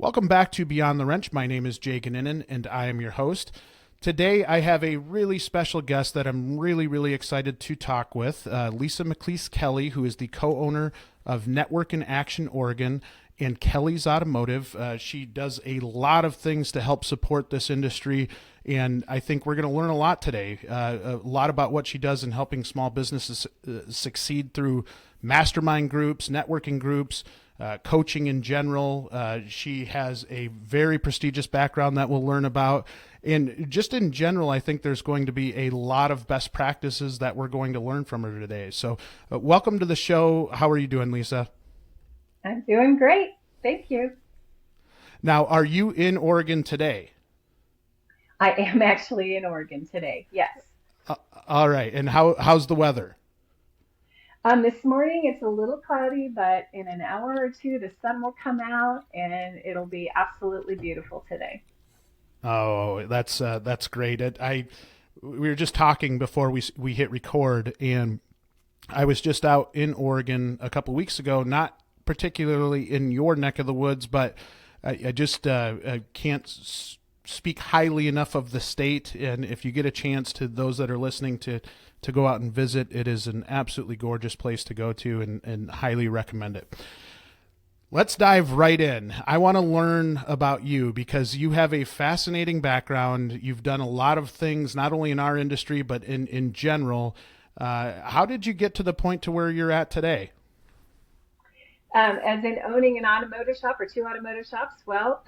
Welcome back to Beyond the Wrench. My name is Jay Goninen, and I am your host. Today, I have a really special guest that I'm really excited to talk with, Lisa McClease-Kelly, who is the co-owner of Network in Action Oregon and Kelly's Automotive. She does a lot of things to help support this industry, and I think we're going to learn a lot today, a lot about what she does in helping small businesses succeed through mastermind groups, networking groups, coaching in general. She has a very prestigious background that we'll learn about. And just in general, I think there's going to be a lot of best practices that we're going to learn from her today. So welcome to the show. How are you doing, Lisa? I'm doing great. Thank you. Now, are you in Oregon today? I am actually in Oregon today. Yes. All right. And how's the weather? This morning it's a little cloudy, but in an hour or two the sun will come out and it'll be absolutely beautiful today. Oh, that's great. We were just talking before we hit record, and I was just out in Oregon a couple weeks ago, not particularly in your neck of the woods, but I just can't speak highly enough of the state. And if you get a chance, to those that are listening, to go out and visit, it is an absolutely gorgeous place to go to, and highly recommend it. Let's dive right in. I want to learn about you because you have a fascinating background. You've done a lot of things, not only in our industry, but in general. How did you get to the point to where you're at today? As in owning an automotive shop or two automotive shops, well,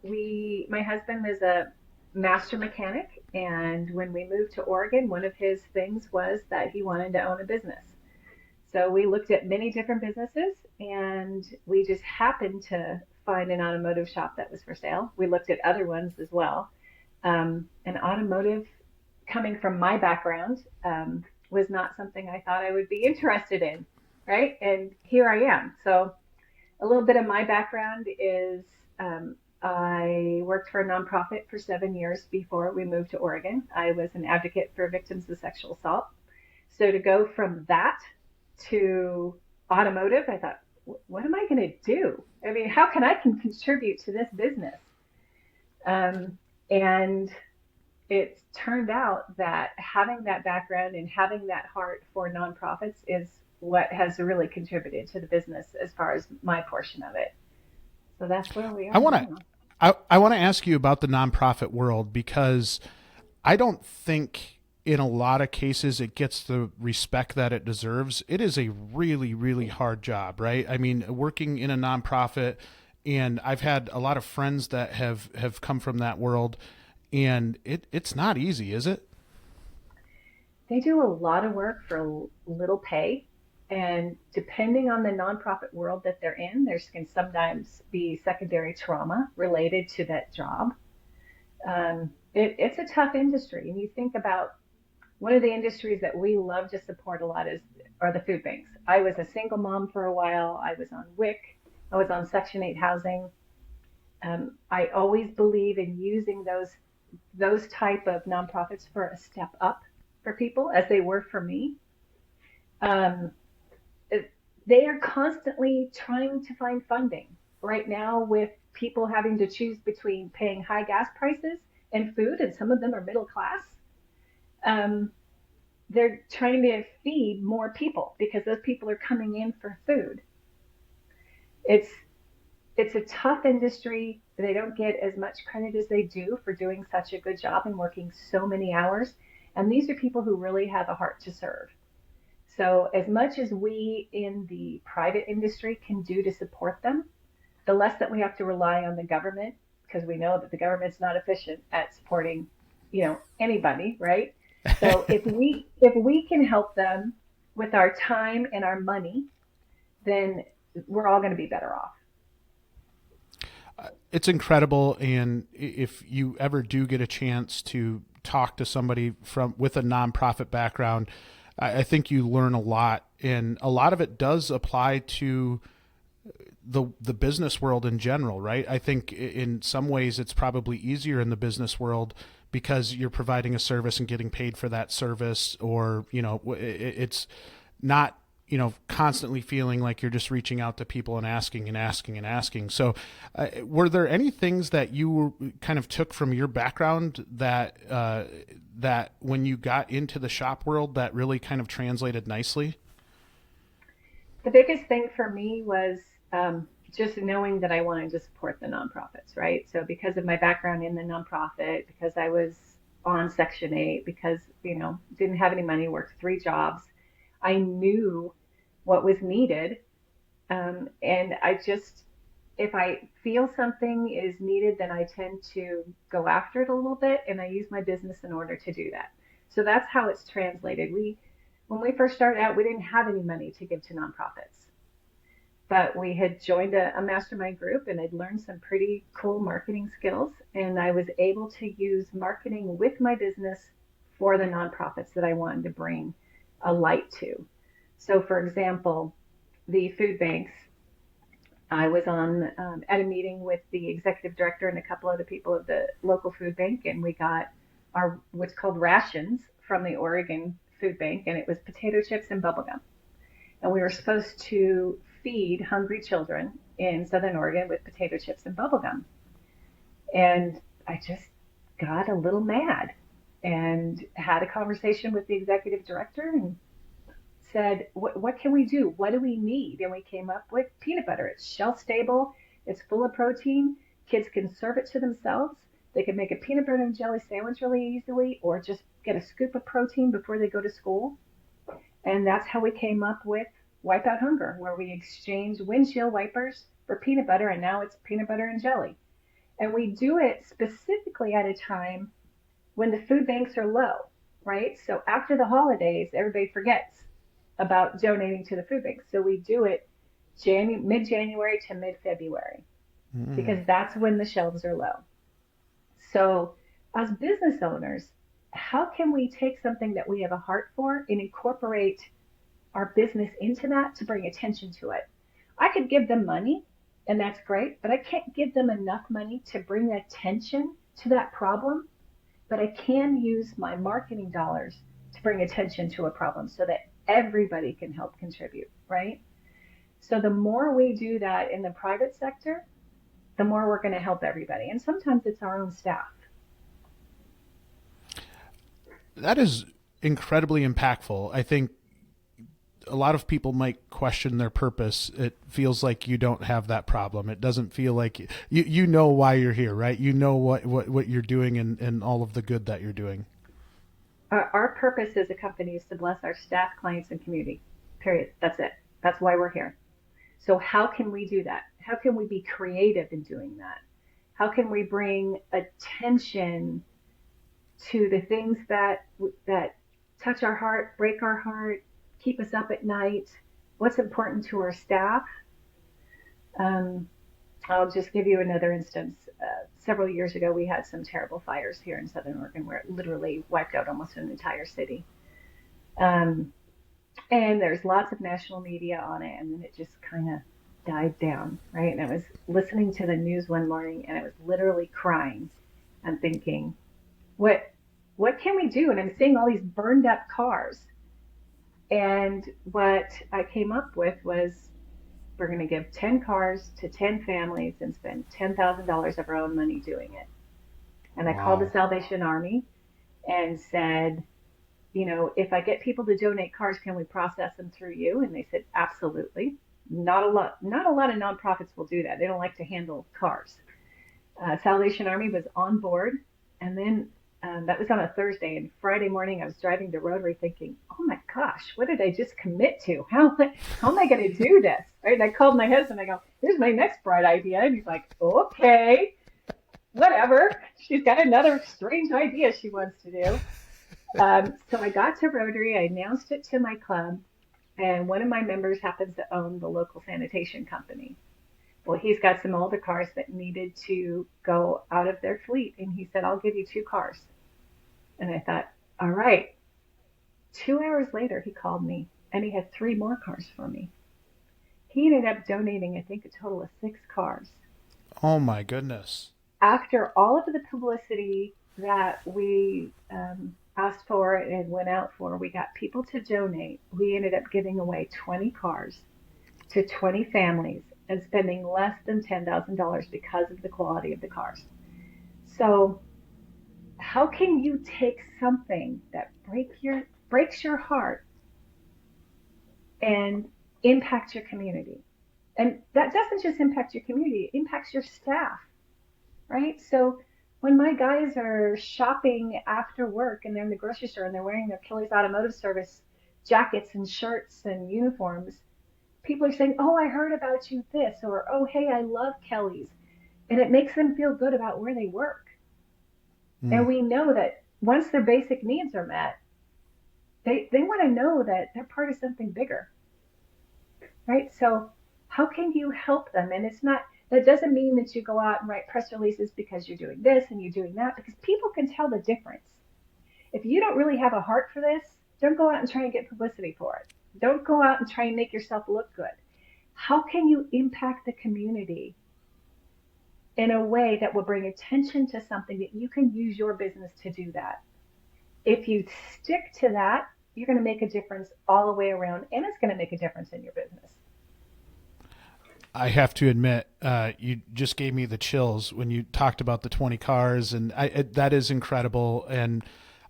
my husband was a master mechanic, and when we moved to Oregon, one of his things was that he wanted to own a business. So we looked at many different businesses, and we just happened to find an automotive shop that was for sale. We looked at other ones as well. An automotive, coming from my background, was not something I thought I would be interested in, right? And here I am. So a little bit of my background is I worked for a nonprofit for 7 years before we moved to Oregon. I was an advocate for victims of sexual assault. So to go from that to automotive, I thought, what am I going to do? I mean, how can I contribute to this business? And it turned out that having that background and having that heart for nonprofits is what has really contributed to the business as far as my portion of it. So that's where we I are want to now. I want to ask you about the nonprofit world, because I don't think in a lot of cases it gets the respect that it deserves. It is a really hard job, right? I mean, working in a nonprofit, and I've had a lot of friends that have come from that world, and it's not easy, is it? They do a lot of work for little pay. And depending on the nonprofit world that they're in, there can sometimes be secondary trauma related to that job. It's a tough industry. And you think about one of the industries that we love to support a lot are the food banks. I was a single mom for a while. I was on WIC. I was on Section 8 housing. I always believe in using those type of nonprofits for a step up for people, as they were for me. Um, they are constantly trying to find funding right now, with people having to choose between paying high gas prices and food, and some of them are middle class. Um, they're trying to feed more people because those people are coming in for food. It's it's a tough industry. They don't get as much credit as they do for doing such a good job and working so many hours. And these are people who really have a heart to serve. So, as much as we in the private industry can do to support them, the less that we have to rely on the government, because we know that the government's not efficient at supporting, anybody, right? So if we can help them with our time and our money, then we're all going to be better off. It's incredible, and if you ever do get a chance to talk to somebody from with a nonprofit background, I think you learn a lot, and a lot of it does apply to the business world in general, right? I think in some ways it's probably easier in the business world because you're providing a service and getting paid for that service, or it's not constantly feeling like you're just reaching out to people and asking and asking and asking. So, were there any things that you kind of took from your background that when you got into the shop world that really kind of translated nicely? The biggest thing for me was just knowing that I wanted to support the nonprofits, right? So because of my background in the nonprofit, because I was on Section 8, because, didn't have any money, worked 3 jobs, I knew what was needed. And I just, if I feel something is needed, then I tend to go after it a little bit, and I use my business in order to do that. So that's how it's translated. When we first started out, we didn't have any money to give to nonprofits, but we had joined a mastermind group and I'd learned some pretty cool marketing skills. And I was able to use marketing with my business for the nonprofits that I wanted to bring a light to. So, for example, the food banks, I was on at a meeting with the executive director and a couple other people of the local food bank, and we got our what's called rations from the Oregon food bank, and it was potato chips and bubble gum. And we were supposed to feed hungry children in Southern Oregon with potato chips and bubble gum. And I just got a little mad and had a conversation with the executive director and said, what can we do? What do we need? And we came up with peanut butter. It's shelf stable. It's full of protein. Kids can serve it to themselves. They can make a peanut butter and jelly sandwich really easily, or just get a scoop of protein before they go to school. And that's how we came up with Wipe Out Hunger, where we exchanged windshield wipers for peanut butter, and now it's peanut butter and jelly. And we do it specifically at a time when the food banks are low, right? So after the holidays, everybody forgets about donating to the food banks. So we do it mid-January to mid-February because that's when the shelves are low. So as business owners, how can we take something that we have a heart for and incorporate our business into that to bring attention to it? I could give them money, and that's great, but I can't give them enough money to bring attention to that problem. But I can use my marketing dollars to bring attention to a problem so that everybody can help contribute, right? So the more we do that in the private sector, the more we're going to help everybody. And sometimes it's our own staff. That is incredibly impactful. I think a lot of people might question their purpose. It feels like you don't have that problem. It doesn't feel like you know why you're here, right? You know what you're doing and all of the good that you're doing. Our purpose as a company is to bless our staff, clients, and community. Period. That's it. That's why we're here. So how can we do that? How can we be creative in doing that? How can we bring attention to the things that touch our heart, break our heart, keep us up at night? What's important to our staff? I'll just give you another instance. Several years ago, we had some terrible fires here in Southern Oregon where it literally wiped out almost an entire city. And there's lots of national media on it, and then it just kind of died down, right? And I was listening to the news one morning, and I was literally crying and thinking, what can we do? And I'm seeing all these burned up cars. And what I came up with was we're going to give 10 cars to 10 families and spend $10,000 of our own money doing it. And I called the Salvation Army and said, if I get people to donate cars, can we process them through you? And they said, absolutely. Not a lot of nonprofits will do that. They don't like to handle cars. Salvation Army was on board. And then that was on a Thursday, and Friday morning I was driving to Rotary thinking, oh my gosh, what did I just commit to? How am I going to do this? Right? And I called my husband. I go, here's my next bright idea. And he's like, okay, whatever. She's got another strange idea she wants to do. So I got to Rotary. I announced it to my club, and one of my members happens to own the local sanitation company. Well, he's got some older cars that needed to go out of their fleet, and he said, I'll give you 2 cars. And I thought, all right. 2 hours later, he called me, and he had 3 more cars for me. He ended up donating, I think, a total of 6 cars. Oh, my goodness. After all of the publicity that we asked for and went out for. We got people to donate. We ended up giving away 20 cars to 20 families and spending less than $10,000 because of the quality of the cars. So how can you take something that breaks your heart and impact your community? And that doesn't just impact your community, it impacts your staff, right? So when my guys are shopping after work and they're in the grocery store and they're wearing their Kelly's Automotive Service jackets and shirts and uniforms, people are saying, "Oh, I heard about you this," or "Oh, hey, I love Kelly's." And it makes them feel good about where they work. Mm. And we know that once their basic needs are met, they want to know that they're part of something bigger, right? So how can you help them? And it's not, that doesn't mean that you go out and write press releases because you're doing this and you're doing that, because people can tell the difference. If you don't really have a heart for this, don't go out and try and get publicity for it. Don't go out and try and make yourself look good. How can you impact the community in a way that will bring attention to something that you can use your business to do that? If you stick to that, you're going to make a difference all the way around, and it's going to make a difference in your business. I have to admit, you just gave me the chills when you talked about the 20 cars, and that is incredible. And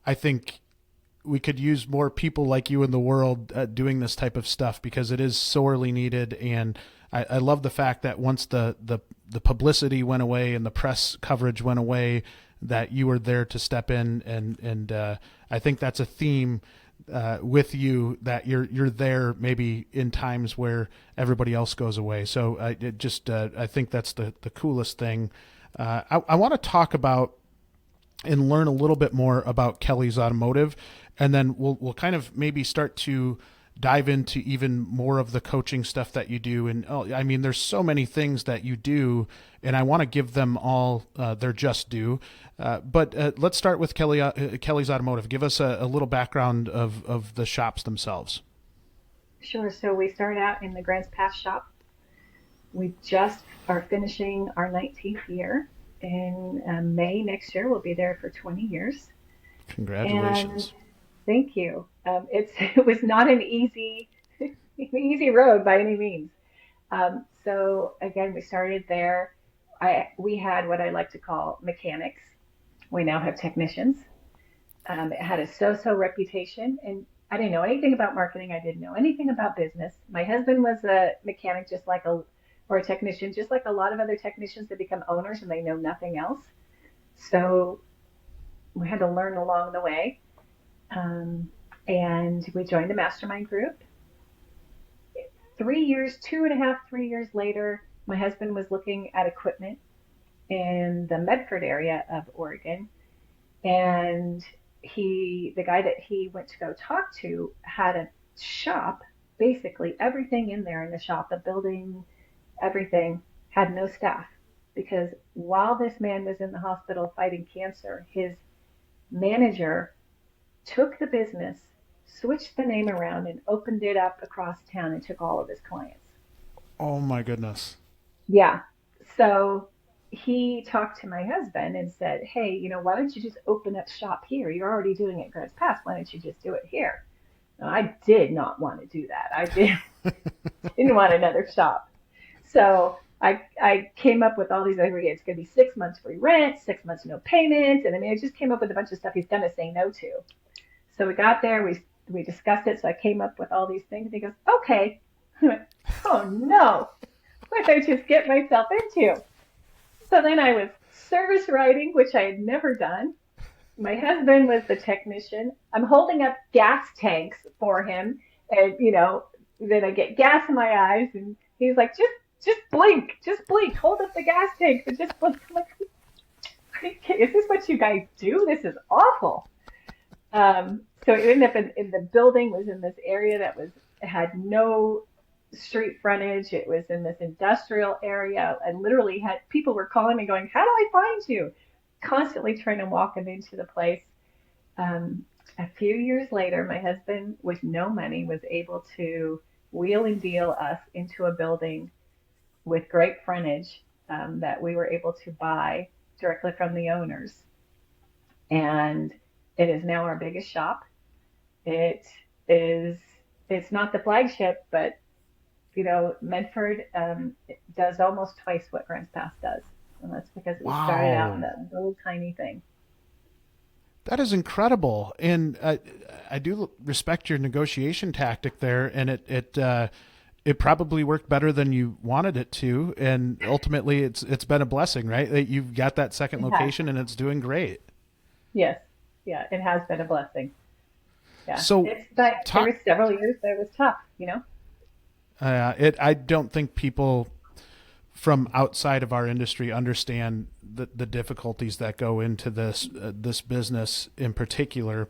I think we could use more people like you in the world doing this type of stuff because it is sorely needed. And I love the fact that once the publicity went away and the press coverage went away, that you were there to step in. And I think that's a theme with you, that you're there maybe in times where everybody else goes away. So I think that's the coolest thing. I want to talk about and learn a little bit more about Kelly's Automotive, and then we'll kind of maybe start to dive into even more of the coaching stuff that you do. And I mean, there's so many things that you do, and I want to give them all their just due. But let's start with Kelly's Automotive. Give us a little background of the shops themselves. Sure. So we started out in the Grants Pass shop. We just are finishing our 19th year. In May next year, we'll be there for 20 years. And Congratulations. thank you. It was not an easy road by any means. So again, we started there. We had what I like to call mechanics. We now have technicians. It had a so-so reputation, and I didn't know anything about marketing. I didn't know anything about business. My husband was a mechanic, or a technician, just like a lot of other technicians that become owners and they know nothing else. So we had to learn along the way. And we joined the mastermind group. 3 years, 2.5, 3 years later, my husband was looking at equipment in the Medford area of Oregon, and the guy that he went to go talk to had a shop, basically everything in there in the shop, the building, everything, had no staff, because while this man was in the hospital fighting cancer, his manager took the business, switched the name around, and opened it up across town and took all of his clients. Oh my goodness. Yeah. So he talked to my husband and said, "Hey, why don't you just open up shop here? You're already doing it Grants Pass. Why don't you just do it here?" Now, I did not want to do that. Didn't want another shop. So I came up with all these, it's going to be 6 months free rent, 6 months no payment. And I mean, I just came up with a bunch of stuff he's going to say no to. So we got there, we discussed it. So I came up with all these things. And he goes, "Okay." I went, "Oh no, what did I just get myself into?" So then I was service writing, which I had never done. My husband was the technician. I'm holding up gas tanks for him. And, then I get gas in my eyes. And he's like, just blink, hold up the gas tanks and just blink. I'm like, "Is this what you guys do? This is awful." So it ended up in the building was in this area that had no street frontage. It was in this industrial area. I literally had people were calling me going, "How do I find you?" Constantly trying to walk them into the place. A few years later, my husband, with no money, was able to wheel and deal us into a building with great frontage that we were able to buy directly from the owners. And It is now our biggest shop. It is, it's not the flagship, but Medford does almost twice what Grants Pass does. And that's because we started out in Wow. that little tiny thing. That is incredible, and I do respect your negotiation tactic there, and it probably worked better than you wanted it to, and ultimately it's been a blessing, right? That you've got that second It has. location and it's doing great. Yes. Yeah, it has been a blessing. Yeah. So, But there talk. was several years that it was tough. It. I don't think people from outside of our industry understand the difficulties that go into this business in particular.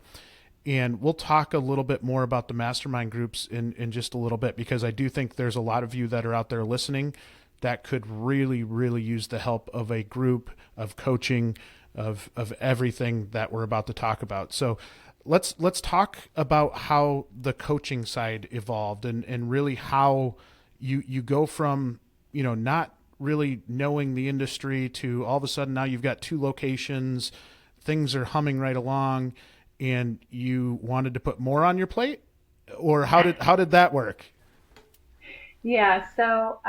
And we'll talk a little bit more about the mastermind groups in just a little bit, because I do think there's a lot of you that are out there listening that could really, really use the help of a group of coaching, of everything that we're about to talk about. So let's talk about how the coaching side evolved, and really how you go from, not really knowing the industry to all of a sudden now you've got two locations, things are humming right along, and you wanted to put more on your plate, or how did that work? Yeah. So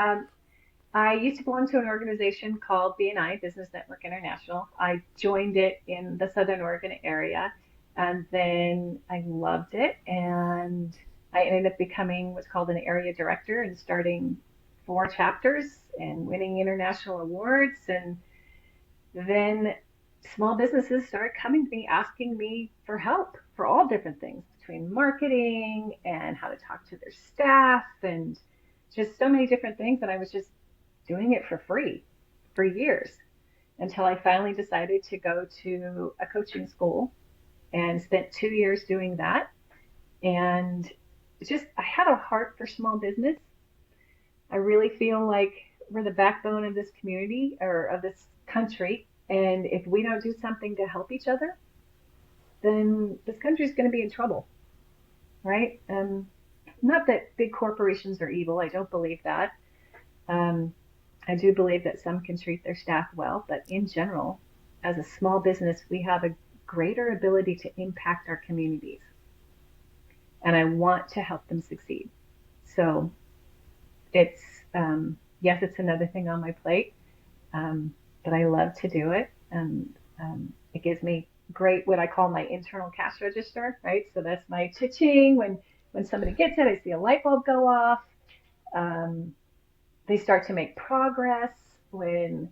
I used to belong to an organization called BNI, Business Network International. I joined it in the Southern Oregon area, and then I loved it, and I ended up becoming what's called an area director and starting four chapters and winning international awards. And then small businesses started coming to me asking me for help for all different things between marketing and how to talk to their staff and just so many different things. And I was just doing it for free for years until I finally decided to go to a coaching school and spent 2 years doing that. And just, I had a heart for small business. I really feel like we're the backbone of this community or of this country. And if we don't do something to help each other, then this country is going to be in trouble, right? Not that big corporations are evil. I don't believe that. Um, I do believe that some can treat their staff well, but in general, as a small business, we have a greater ability to impact our communities, and I want to help them succeed. So it's, yes, it's another thing on my plate, but I love to do it, and it gives me great what I call my internal cash register, right? So that's my cha-ching when somebody gets it, I see a light bulb go off. Um, they start to make progress. When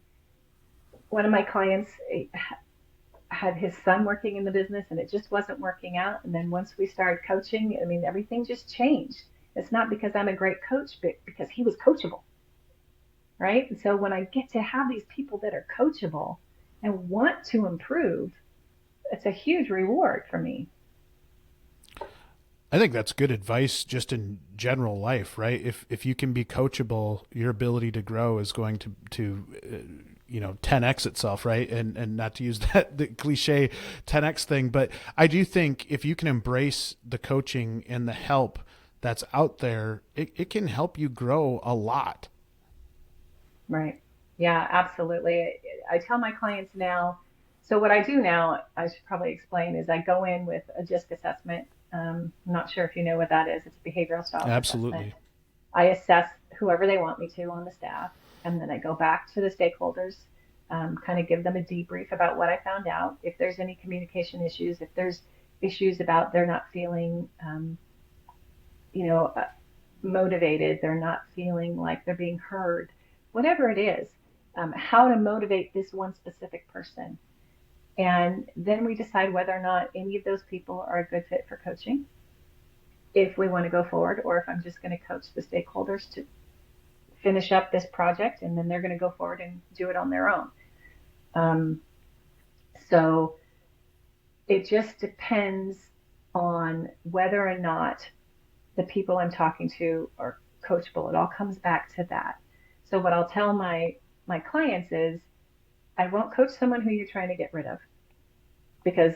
one of my clients had his son working in the business and it just wasn't working out, and then once we started coaching, I mean, everything just changed. It's not because I'm a great coach, but because he was coachable, right? And so when I get to have these people that are coachable and want to improve, it's a huge reward for me. I think that's good advice just in general life, right? If you can be coachable, your ability to grow is going to 10x itself, right? And not to use that the cliche 10x thing, but I do think if you can embrace the coaching and the help that's out there, it can help you grow a lot. Right. Yeah, absolutely. I tell my clients now, so what I do now, I should probably explain, is I go in with a DISC assessment. I'm not sure if you know what that is. It's a behavioral styles assessment. Absolutely. I assess whoever they want me to on the staff, and then I go back to the stakeholders, kind of give them a debrief about what I found out. If there's any communication issues, if there's issues about they're not feeling, you know, uh, motivated, they're not feeling like they're being heard, whatever it is, how to motivate this one specific person. And then we decide whether or not any of those people are a good fit for coaching, if we want to go forward, or if I'm just going to coach the stakeholders to finish up this project and then they're going to go forward and do it on their own. Um, so it just depends on whether or not the people I'm talking to are coachable. It all comes back to that. So what I'll tell my clients is I won't coach someone who you're trying to get rid of, because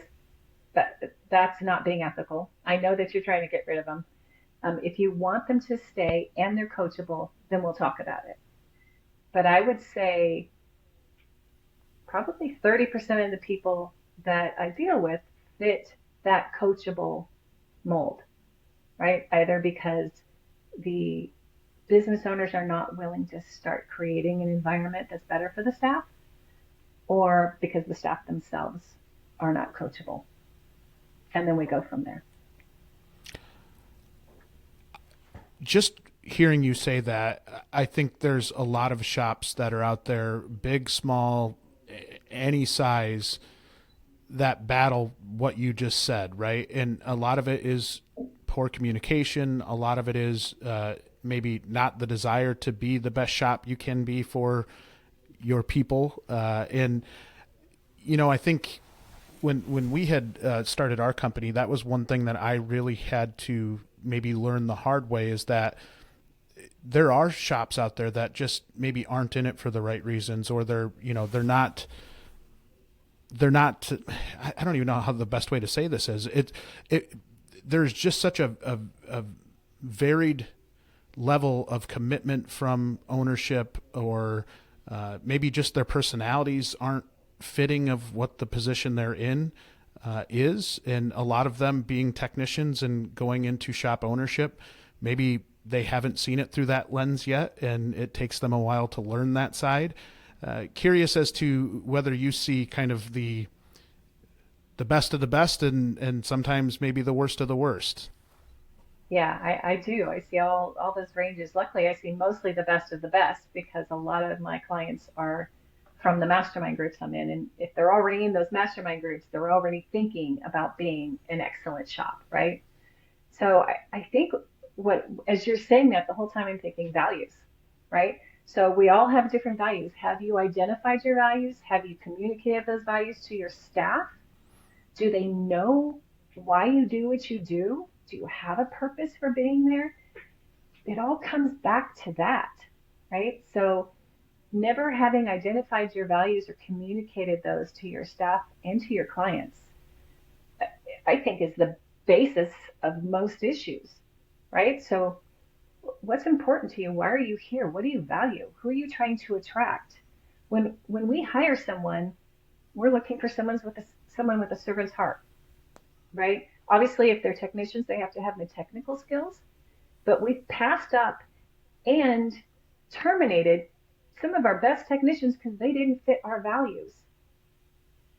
that's not being ethical. I know that you're trying to get rid of them. If you want them to stay and they're coachable, then we'll talk about it. But I would say probably 30% of the people that I deal with fit that coachable mold, right? Either because the business owners are not willing to start creating an environment that's better for the staff, or because the staff themselves are not coachable. And then we go from there. Just hearing you say that, I think there's a lot of shops that are out there, big, small, any size, that battle what you just said, right? And a lot of it is poor communication. A lot of it is maybe not the desire to be the best shop you can be for your people. And I think when we had started our company, that was one thing that I really had to maybe learn the hard way, is that there are shops out there that just maybe aren't in it for the right reasons, or they're not I don't even know how the best way to say this is. There's just such a varied level of commitment from ownership, or maybe just their personalities aren't fitting of what the position they're in is. And a lot of them being technicians and going into shop ownership, maybe they haven't seen it through that lens yet, and it takes them a while to learn that side. Curious as to whether you see kind of the best of the best, and sometimes maybe the worst of the worst. Yeah, I do. I see all those ranges. Luckily, I see mostly the best of the best because a lot of my clients are from the mastermind groups I'm in. And if they're already in those mastermind groups, they're already thinking about being an excellent shop, right? So I think as you're saying that, the whole time I'm thinking values, right? So we all have different values. Have you identified your values? Have you communicated those values to your staff? Do they know why you do what you do? Do you have a purpose for being there? It all comes back to that, right? So never having identified your values or communicated those to your staff and to your clients, I think is the basis of most issues, right? So what's important to you? Why are you here? What do you value? Who are you trying to attract? When we hire someone, we're looking for someone with a servant's heart, right? Obviously, if they're technicians, they have to have the technical skills, but we've passed up and terminated some of our best technicians because they didn't fit our values,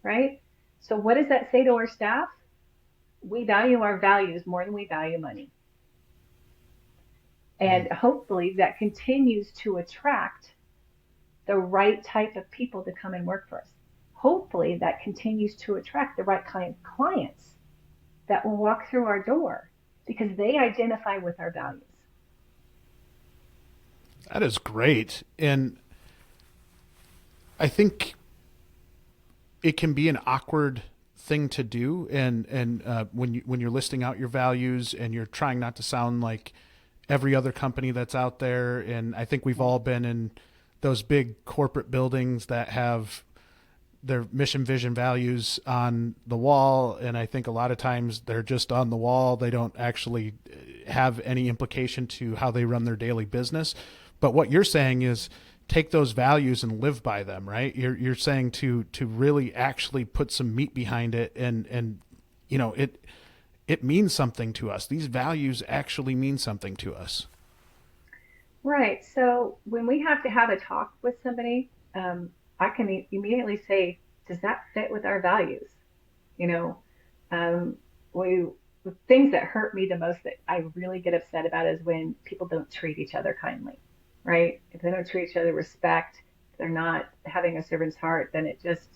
right? So what does that say to our staff? We value our values more than we value money. And hopefully that continues to attract the right type of people to come and work for us. Hopefully that continues to attract the right kind of clients that will walk through our door because they identify with our values. That is great. And I think it can be an awkward thing to do. And when you're listing out your values and you're trying not to sound like every other company that's out there. And I think we've all been in those big corporate buildings that have their mission, vision, values on the wall. And I think a lot of times they're just on the wall. They don't actually have any implication to how they run their daily business. But what you're saying is take those values and live by them, right? You're saying to really actually put some meat behind it, and it means something to us. These values actually mean something to us. Right. So when we have to have a talk with somebody, I can immediately say, does that fit with our values? You know, we the things that hurt me the most, that I really get upset about, is when people don't treat each other kindly, right? If they don't treat each other with respect, if they're not having a servant's heart, then it just,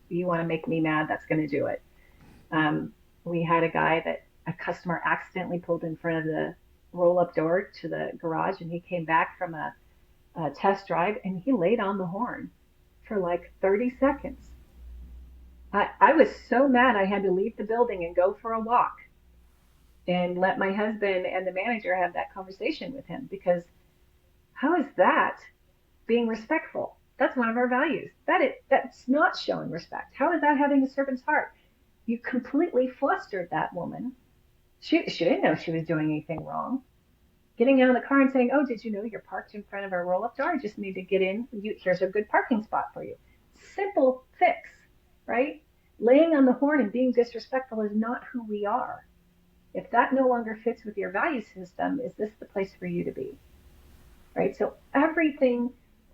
you want to make me mad, that's going to do it. We had a guy that a customer accidentally pulled in front of the roll-up door to the garage, and he came back from a test drive, and he laid on the horn for like 30 seconds. I was so mad I had to leave the building and go for a walk and let my husband and the manager have that conversation with him, because how is that being respectful? That's one of our values. That's not showing respect. How is that having a servant's heart? You completely flustered that woman. She didn't know she was doing anything wrong. Getting out of the car and saying, "Oh, did you know you're parked in front of our roll-up door? I just need to get in. Here's a good parking spot for you." Simple fix, right? Laying on the horn and being disrespectful is not who we are. If that no longer fits with your value system, is this the place for you to be? Right? So everything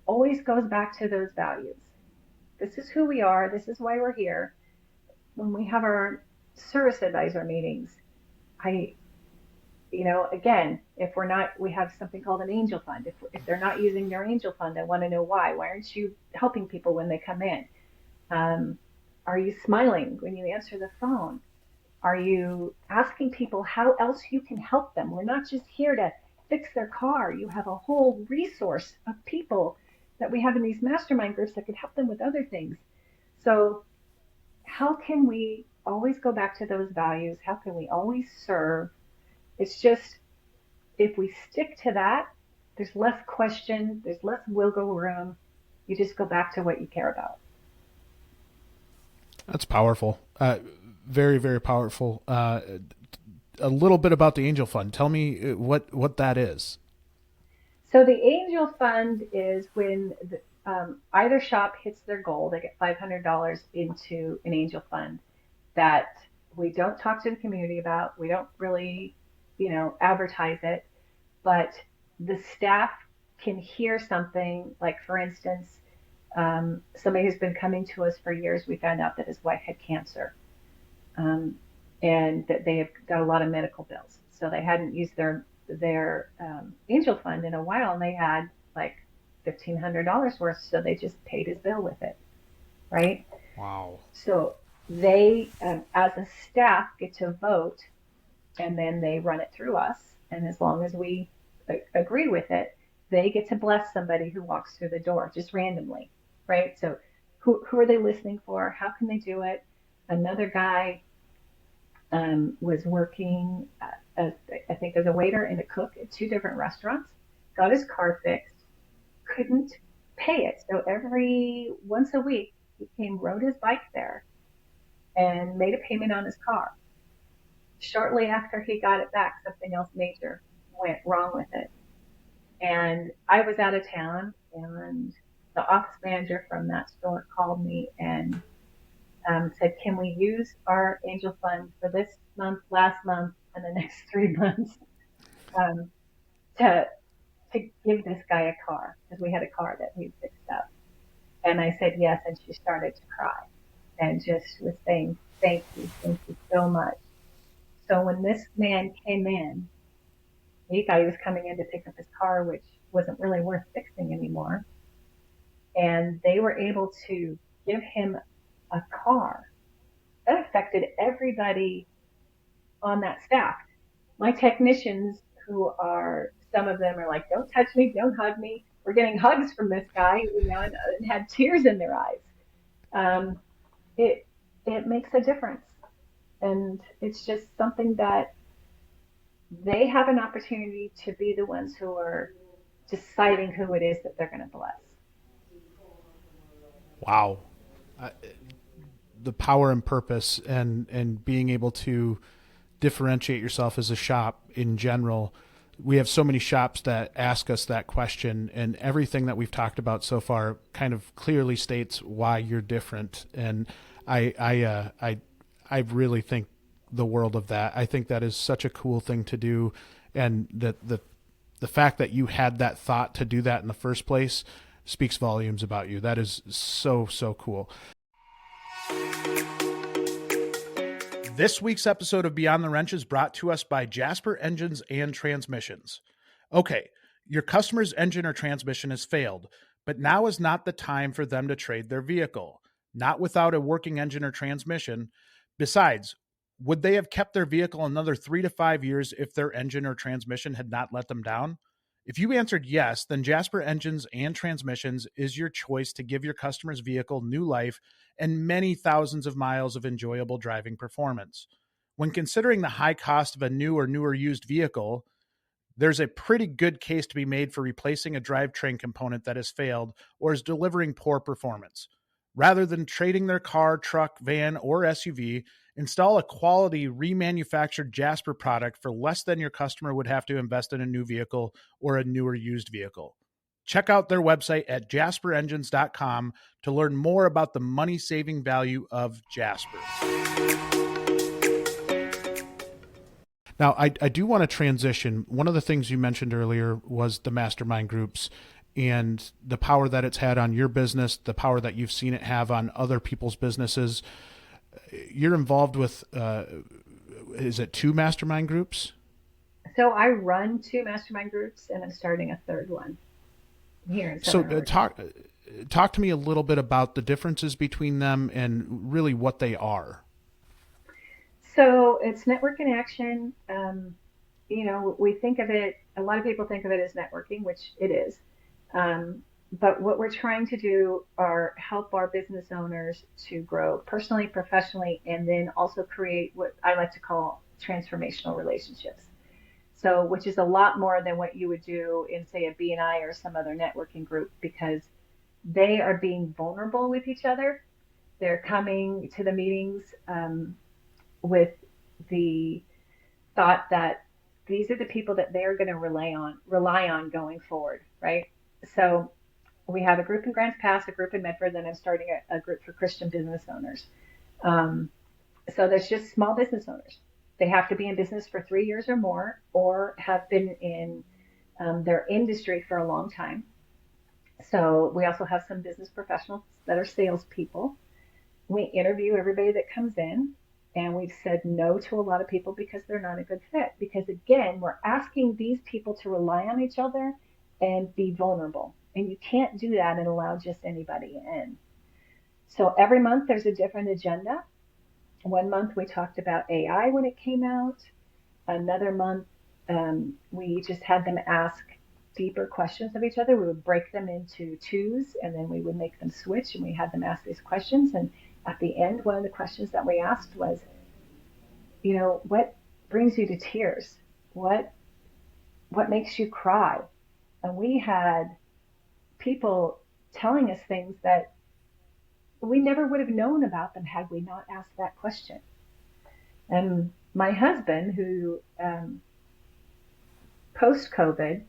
always goes back to those values. This is who we are. This is why we're here. When we have our service advisor meetings, I, again, if we're not, we have something called an angel fund. If they're not using their angel fund, I want to know why. Why aren't you helping people when they come in? Are you smiling when you answer the phone? Are you asking people how else you can help them? We're not just here to fix their car. You have a whole resource of people that we have in these mastermind groups that could help them with other things. So how can we always go back to those values? How can we always serve? It's just, if we stick to that, there's less question, there's less wiggle room. You just go back to what you care about. That's powerful. Very, very powerful. A little bit about the Angel Fund. Tell me what that is. So the Angel Fund is when either shop hits their goal, they get $500 into an Angel Fund that we don't talk to the community about. We don't really, advertise it, but the staff can hear something like, for instance, somebody who's been coming to us for years, we found out that his wife had cancer, and that they have got a lot of medical bills. So they hadn't used their angel fund in a while, and they had like $1,500 worth. So they just paid his bill with it, right? Wow. So they, as a staff, get to vote, and then they run it through us. And as long as we agree with it, they get to bless somebody who walks through the door just randomly, right? So who are they listening for? How can they do it? Another guy was working, I think, as a waiter and a cook at two different restaurants, got his car fixed, couldn't pay it. So once a week, he rode his bike there and made a payment on his car. Shortly after he got it back, something else major went wrong with it. And I was out of town, and the office manager from that store called me and said, can we use our angel fund for this month, last month, and the next 3 months to give this guy a car, because we had a car that we fixed up. And I said yes, and she started to cry and just was saying, thank you so much. So when this man came in, he thought he was coming in to pick up his car, which wasn't really worth fixing anymore. And they were able to give him a car. That affected everybody on that staff. My technicians, some of them are like, don't touch me, don't hug me. We're getting hugs from this guy, and had tears in their eyes. It makes a difference. And it's just something that they have an opportunity to be the ones who are deciding who it is that they're going to bless. Wow. The power and purpose and being able to differentiate yourself as a shop in general. We have so many shops that ask us that question, and everything that we've talked about so far kind of clearly states why you're different. And I really think the world of that. I think that is such a cool thing to do, and that the fact that you had that thought to do that in the first place speaks volumes about you. That is so cool. This week's episode of Beyond the Wrench is brought to us by Jasper Engines and Transmissions. Okay, your customer's engine or transmission has failed, but now is not the time for them to trade their vehicle. Not without a working engine or transmission. Besides, would they have kept their vehicle another 3 to 5 years if their engine or transmission had not let them down? If you answered yes, then Jasper Engines and Transmissions is your choice to give your customer's vehicle new life and many thousands of miles of enjoyable driving performance. When considering the high cost of a new or newer used vehicle, there's a pretty good case to be made for replacing a drivetrain component that has failed or is delivering poor performance. Rather than trading their car, truck, van, or SUV, install a quality remanufactured Jasper product for less than your customer would have to invest in a new vehicle or a newer used vehicle. Check out their website at jasperengines.com to learn more about the money-saving value of Jasper. Now, I do want to transition. One of the things you mentioned earlier was the mastermind groups and the power that it's had on your business, the power that you've seen it have on other people's businesses. You're involved with, is it 2 mastermind groups? So I run 2 mastermind groups, and I'm starting a 3rd one here in Southern Oregon. Talk to me a little bit about the differences between them and really what they are. So it's network in action. We think of it, a lot of people think of it as networking, which it is. But what we're trying to do are help our business owners to grow personally, professionally, and then also create what I like to call transformational relationships. So, which is a lot more than what you would do in, say, a BNI or some other networking group, because they are being vulnerable with each other. They're coming to the meetings with the thought that these are the people that they're going to rely on going forward, right? So we have a group in Grants Pass, a group in Medford, then I'm starting a group for Christian business owners. So there's just small business owners. They have to be in business for 3 years or more, or have been in their industry for a long time. So we also have some business professionals that are salespeople. We interview everybody that comes in, and we've said no to a lot of people because they're not a good fit. Because again, we're asking these people to rely on each other and be vulnerable. And you can't do that and allow just anybody in. So every month there's a different agenda. One month we talked about AI when it came out. Another month we just had them ask deeper questions of each other. We would break them into 2s, and then we would make them switch, and we had them ask these questions. And at the end, one of the questions that we asked was, what brings you to tears? What makes you cry? And we had people telling us things that we never would have known about them had we not asked that question. And my husband, who post-COVID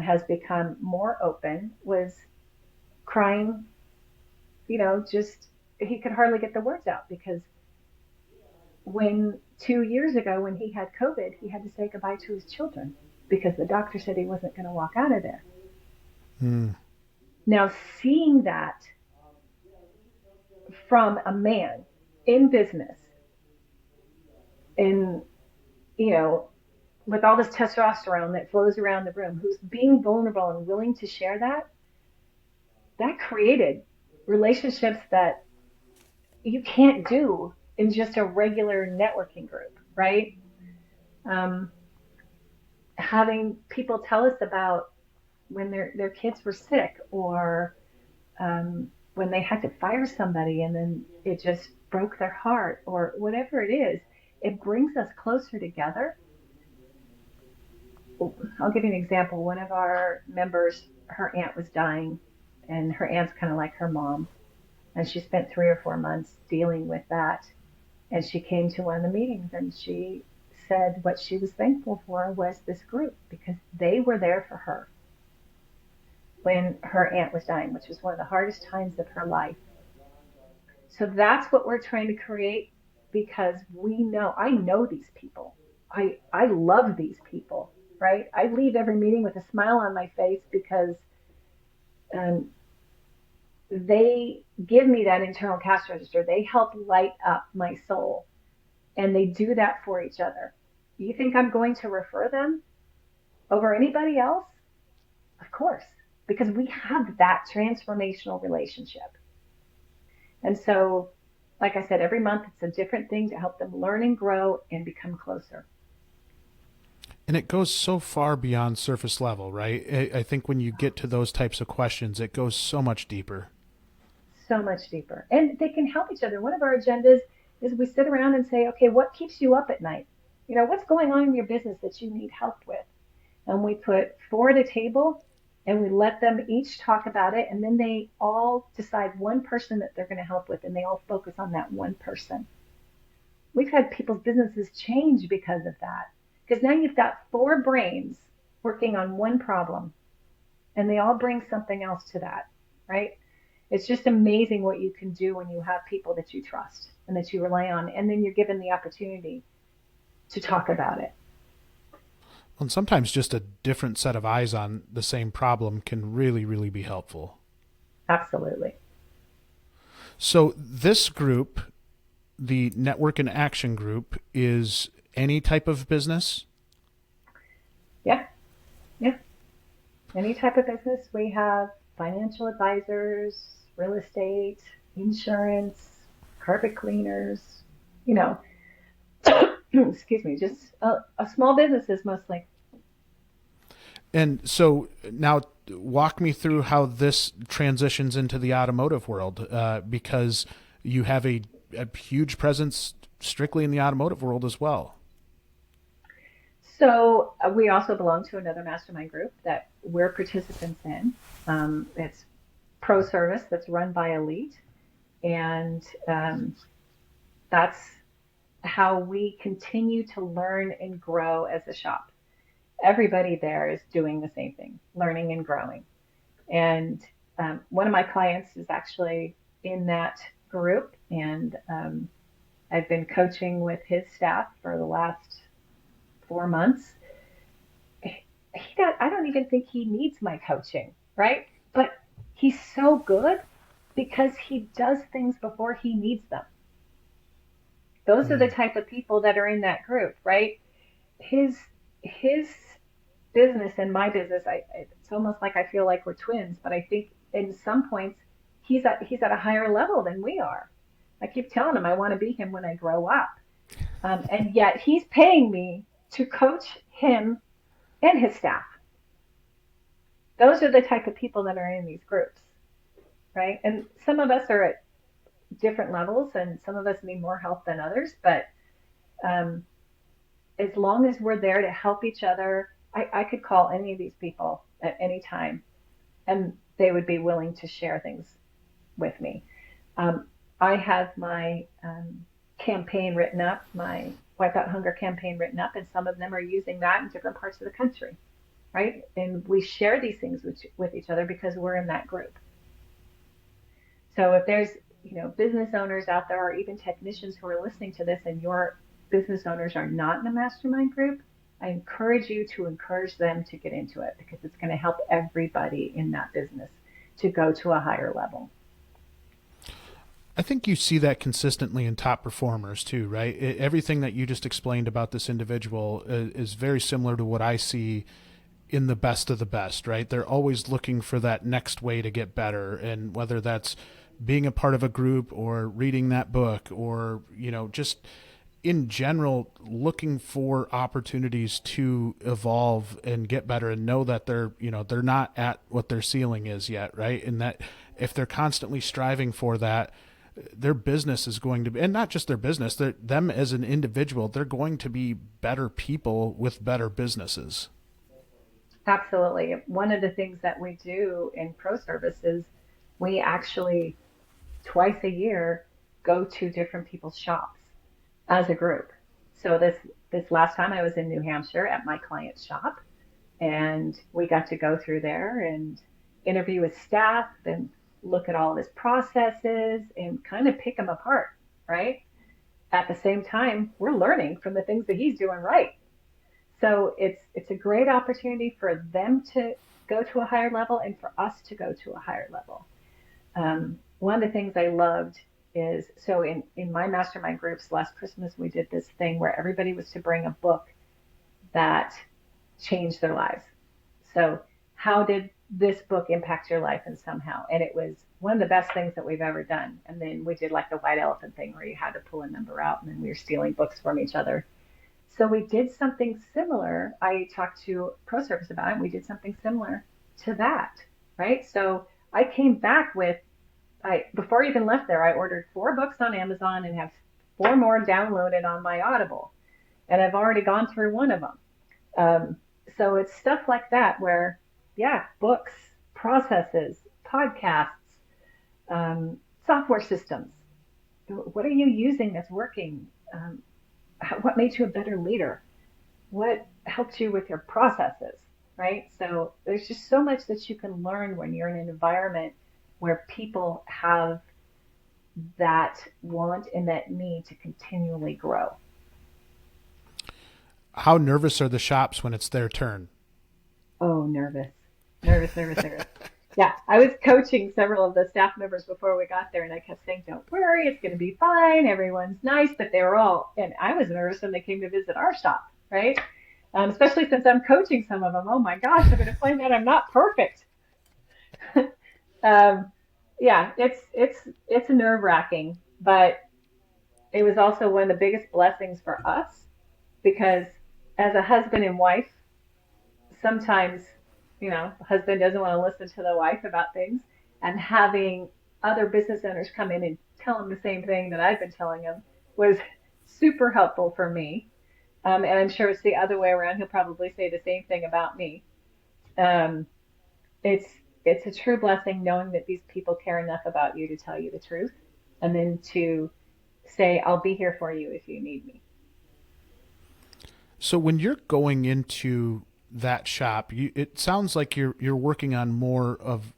has become more open, was crying, just he could hardly get the words out, because when 2 years ago, when he had COVID, he had to say goodbye to his children because the doctor said he wasn't going to walk out of there. Now, seeing that from a man in business, in, with all this testosterone that flows around the room, who's being vulnerable and willing to share that created relationships that you can't do in just a regular networking group, right? Having people tell us about when their kids were sick, or when they had to fire somebody and then it just broke their heart, or whatever it is, it brings us closer together. I'll give you an example. One of our members, her aunt was dying, and her aunt's kind of like her mom. And she spent 3 or 4 months dealing with that. And she came to one of the meetings, and she said what she was thankful for was this group, because they were there for her when her aunt was dying, which was one of the hardest times of her life. So that's what we're trying to create, because I know these people. I love these people, right? I leave every meeting with a smile on my face, because they give me that internal cash register. They help light up my soul, and they do that for each other. You think I'm going to refer them over anybody else? Of course, because we have that transformational relationship. And so, like I said, every month it's a different thing to help them learn and grow and become closer. And it goes so far beyond surface level, right? I think when you get to those types of questions, it goes so much deeper. So much deeper. And they can help each other. One of our agendas is we sit around and say, okay, what keeps you up at night? What's going on in your business that you need help with? And we put 4 at a table, and we let them each talk about it. And then they all decide one person that they're going to help with, and they all focus on that one person. We've had people's businesses change because of that. Because now you've got 4 brains working on one problem. and they all bring something else to that, right? It's just amazing what you can do when you have people that you trust and that you rely on, and then you're given the opportunity to talk about it. And sometimes just a different set of eyes on the same problem can really, really be helpful. Absolutely. So this group, the Network and Action Group, is any type of business? Yeah. Yeah. Any type of business. We have financial advisors, real estate, insurance, carpet cleaners, you know, excuse me, just a small businesses mostly. And so now walk me through how this transitions into the automotive world, because you have a huge presence strictly in the automotive world as well. So we also belong to another mastermind group that we're participants in. It's pro service that's run by Elite, and that's how we continue to learn and grow as a shop. Everybody there is doing the same thing, learning and growing. And one of my clients is actually in that group, and I've been coaching with his staff for the last 4 months. I don't even think he needs my coaching, right? But he's so good because he does things before he needs them. Those are the Mm. type of people that are in that group, right? His business and my business, it's almost like I feel like we're twins, but I think in some points he's at a higher level than we are. I keep telling him I want to be him when I grow up, and yet he's paying me to coach him and his staff. Those are the type of people that are in these groups, right? And some of us are at different levels, and some of us need more help than others. But um, as long as we're there to help each other, I could call any of these people at any time, and they would be willing to share things with me. Um, I have my campaign written up, my Wipe Out Hunger campaign written up, and some of them are using that in different parts of the country, right? And we share these things with each other because we're in that group. So if there's, business owners out there or even technicians who are listening to this and your business owners are not in a mastermind group, I encourage you to encourage them to get into it because it's going to help everybody in that business to go to a higher level. I think you see that consistently in top performers too, right? Everything that you just explained about this individual is very similar to what I see in the best of the best, right? They're always looking for that next way to get better. And whether that's being a part of a group or reading that book or, just in general, looking for opportunities to evolve and get better and know that they're not at what their ceiling is yet. Right. And that if they're constantly striving for that, their business is going to be, and not just their business, them as an individual, they're going to be better people with better businesses. Absolutely. One of the things that we do in pro service is we actually twice a year go to different people's shops as a group. So this last time I was in New Hampshire at my client's shop, and we got to go through there and interview with staff and look at all of his processes and kind of pick them apart, right? At the same time, we're learning from the things that he's doing right. So it's a great opportunity for them to go to a higher level and for us to go to a higher level. One of the things I loved is so in my mastermind groups last Christmas we did this thing where everybody was to bring a book that changed their lives. So how did this book impact your life and somehow? And it was one of the best things that we've ever done. And then we did like the white elephant thing where you had to pull a number out and then we were stealing books from each other. So we did something similar. I talked to Pro Service about it. And we did something similar to that, right? So I came back with, before I even left there, I ordered 4 books on Amazon and have 4 more downloaded on my Audible. And I've already gone through one of them. So it's stuff like that where, yeah, books, processes, podcasts, software systems. What are you using that's working? What made you a better leader? What helped you with your processes? right? So there's just so much that you can learn when you're in an environment where people have that want and that need to continually grow. How nervous are the shops when it's their turn? Oh, nervous, nervous. Yeah, I was coaching several of the staff members before we got there, and I kept saying, "Don't worry, it's going to be fine. Everyone's nice." But they were all, and I was nervous when they came to visit our shop, right? Especially since I'm coaching some of them. Oh my gosh, I'm going to find out I'm not perfect. um, yeah, it's nerve wracking, but it was also one of the biggest blessings for us because as a husband and wife, sometimes, the husband doesn't want to listen to the wife about things, and having other business owners come in and tell him the same thing that I've been telling him was super helpful for me. And I'm sure it's the other way around. He'll probably say the same thing about me. Um, it's it's a true blessing knowing that these people care enough about you to tell you the truth, and then to say, "I'll be here for you if you need me." So when you're going into that shop, it sounds like you're working on more of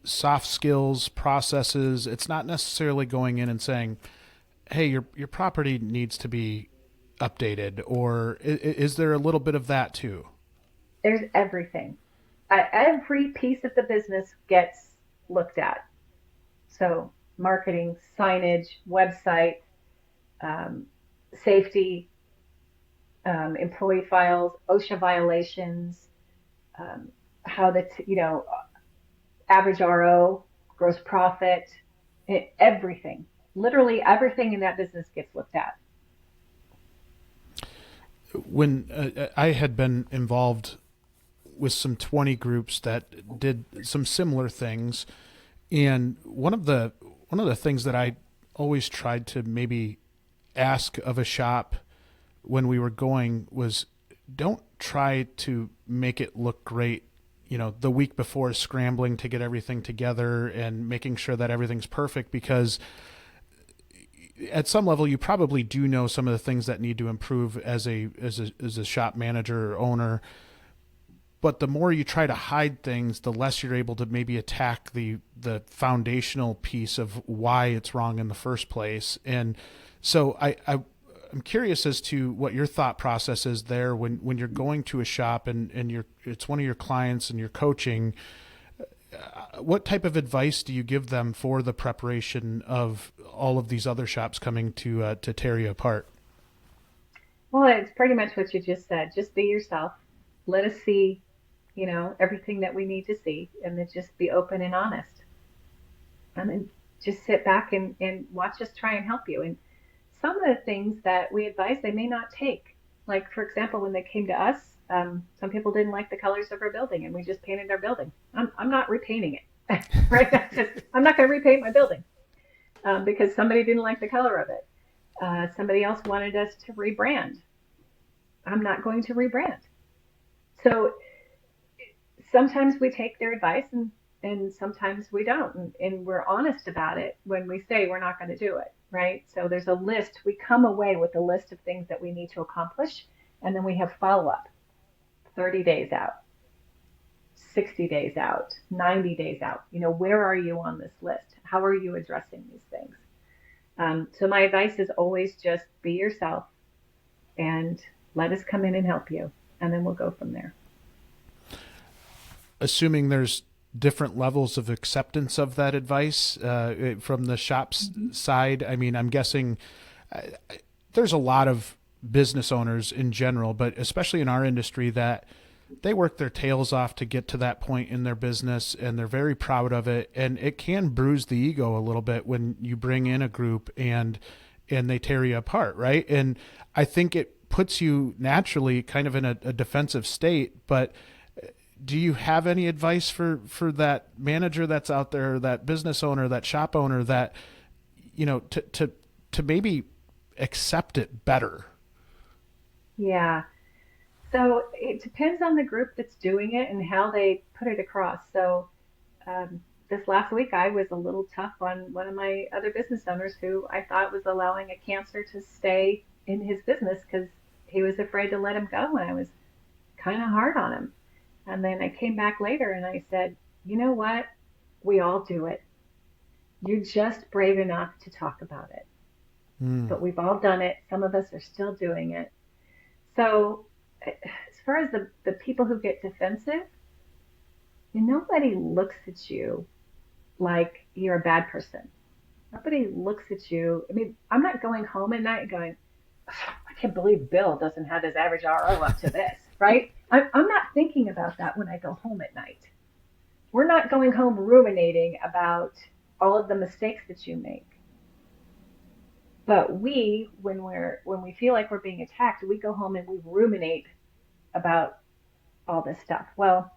soft skills, processes. It's not necessarily going in and saying, "Hey, your property needs to be updated," or is there a little bit of that too? There's everything. Every piece of the business gets looked at. So marketing, signage, website, um, safety, employee files, OSHA violations, how the average RO, gross profit, everything. Literally everything in that business gets looked at. When I had been involved with some 20 groups that did some similar things, and one of the things that I always tried to maybe ask of a shop when we were going was, don't try to make it look great, the week before, scrambling to get everything together and making sure that everything's perfect, because at some level you probably do know some of the things that need to improve as a shop manager or owner. But the more you try to hide things, the less you're able to maybe attack the foundational piece of why it's wrong in the first place. And so I'm curious as to what your thought process is there when you're going to a shop and it's one of your clients and you're coaching. What type of advice do you give them for the preparation of all of these other shops coming to tear you apart? Well, it's pretty much what you just said. Just be yourself. Let us see, everything that we need to see, and then just be open and honest. And then just sit back and watch us try and help you. And some of the things that we advise, they may not take. Like, for example, when they came to us, some people didn't like the colors of our building, and we just painted our building. I'm not repainting it, right? I'm not going to repaint my building because somebody didn't like the color of it. Somebody else wanted us to rebrand. I'm not going to rebrand. So sometimes we take their advice and sometimes we don't. And we're honest about it when we say we're not going to do it, right? So there's a list. We come away with a list of things that we need to accomplish. And then we have follow up 30 days out, 60 days out, 90 days out. Where are you on this list? How are you addressing these things? So my advice is always just be yourself and let us come in and help you. And then we'll go from there. Assuming there's different levels of acceptance of that advice from the shop's side. I mean, I'm guessing there's a lot of business owners in general, but especially in our industry, that they work their tails off to get to that point in their business, and they're very proud of it. And it can bruise the ego a little bit when you bring in a group and they tear you apart, right? And I think it puts you naturally kind of in a defensive state. But do you have any advice for that manager that's out there, that business owner, that shop owner, that to maybe accept it better? Yeah. So it depends on the group that's doing it and how they put it across. So this last week, I was a little tough on one of my other business owners who I thought was allowing a cancer to stay in his business because he was afraid to let him go, and I was kind of hard on him. And then I came back later and I said, you know what? We all do it. You're just brave enough to talk about it. Mm. But we've all done it. Some of us are still doing it. So, as far as the people who get defensive, nobody looks at you like you're a bad person. Nobody looks at you. I mean, I'm not going home at night going, I can't believe Bill doesn't have his average RO up to this, right? I'm not thinking about that when I go home at night. We're not going home ruminating about all of the mistakes that you make. But when we feel like we're being attacked, we go home and we ruminate about all this stuff. Well,